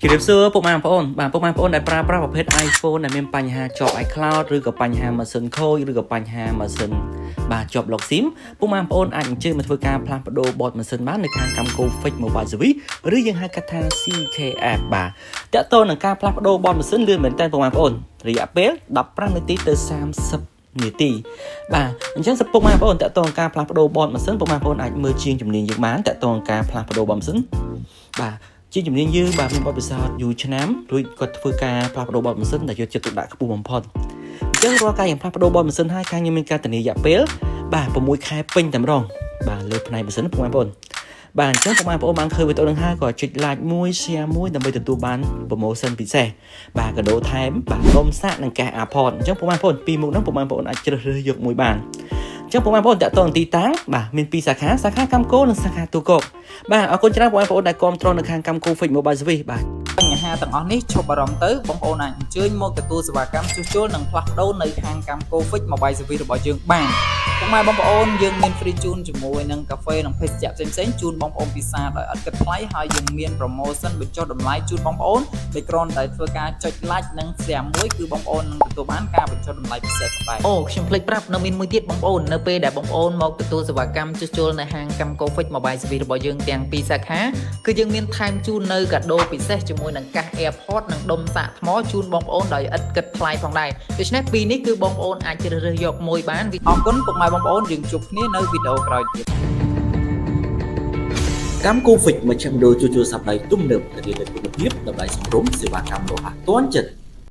chỉ đẹp xưa bộ màn phone bản bộ màn phone đại pra praประเภท iPhone nàyមានបញ្ហាជាប់ iCloud ឬក៏បញ្ហាម៉ាស៊ីនខូចឬក៏បញ្ហាម៉ាស៊ីនបាទជាប់ lock SIM ពុកម៉ែបងប្អូនអាចអញ្ជើញមកធ្វើការផ្លាស់ប្ដូរបតម៉ាស៊ីនបាននៅខាងកម្មគូ Fix Mobile Service ឬយើងហៅកាត់ថា CK App បាទតើតើនឹងការផ្លាស់ប្ដូរបតម៉ាស៊ីនលឿនមែនតើពុកម៉ែបងប្អូនរយៈពេល15នាទីទៅ30នាទីបាទអញ្ចឹងសពុកម៉ែបងប្អូនតើតើការផ្លាស់ប្ដូរបតម៉ាស៊ីនពុកម៉ែបងប្អូនអាចមើលជាងជំនាញយើងបានតើតើការផ្លាស់ប្ដូរបតម៉ាស៊ីនបាទជាជំនាញយើងបាទមានបទពិសោធន៍យូរឆ្នាំរួចគាត់ធ្វើការផ្លាស់ប្ដូរបតម៉ាស៊ីនដែលយកចិត្តទុកដាក់ខ្ពស់បំផុតអញ្ចឹងរាល់ការយើងផ្លាស់ប្ដូរបតម៉ាស៊ីនហើយការយើងមានការធានារយៈពេលបាទ6ខែពេញតែម្ដងបាទលើផ្នែកម៉ាស៊ីនពុកម៉ែបងប្អូនបាទអញ្ចឹងពុកម៉ែបងប្អូនបានឃើញវីដេអូនឹងហើយក៏ចុច like មួយ share មួយដើម្បីទទួលបាន promotion ពិសេសបាទកាដូថែមបាទនំសាកនិងកេះ AirPods អញ្ចឹងពុកម៉ែបងប្អូនពីរមុខហ្នឹងពុកម៉ែបងប្អូនអាចជ្រើសរើសយកមួយបានអញ្ចឹងពុកម៉ែបងប្អូនតាក់ទងទីតាំងបាទមាន2សាខាកម្មគោនិងសាខាទូកោកបាទអរគុណច្រើនបងប្អូនដែលគាំទ្រនៅខាងកម្មគោ Fix Mobile Service បាទបញ្ហាទាំងអស់នេះឈប់បារម្ភទៅបងប្អូនអាចអញ្ជើញមកទទួលសេវាកម្មជួសជុលនិងផ្លាស់ប្ដូរនៅខាងកម្មគោ Fix Mobile Service របស់យើងបានពុកម៉ែបងប្អូនយើងមាន free ជូនជាមួយនឹងកាហ្វេនិងភេសជ្ជៈផ្សេងៗជូនបងប្អូនពិសាដោយឥតគិតថ្លៃហើយយើងមាន promotion បញ្ចុះតម្លៃជូនបងប្អូនដែលគ្រាន់តែធ្វើការចុច like និង share មួយគឺបងប្អូននឹងទទួលបានការបញ្ចុះតម្លៃពិសេសផងដែរអូខ្ញុំភ្លេចប្រាប់នៅមានមួយទៀតបងប្អូននៅពេលដែលបងប្អូនមកទទួលសេវាកម្មជួសជុលនៅហាងកម្មគោ Fix Mobile Service របស់យើងទាំងពីរសាខាគឺយើងមានថែមជូននៅកាដូពិសេសជាមួយនឹងកាស AirPods និងដុំសាកថ្មជូនបងប្អូនដោយឥតគិតថ្លៃផងដែរដូច្នេះពីរនេះគឺបងប្អូនអាចជ្រើសរើសយកមួយបានអរគុណពុកម៉ែបងប្អូនយើងជួបគ្នានៅវីដេអូក្រោយទៀតកម្មគូ Fix មជ្ឈមណ្ឌលជួសជុលសប្តាហ៍ទំនើបធានានូវគុណភាពតម្លៃសមរម្យសេវាកម្មរហ័សទាន់ចិត្ត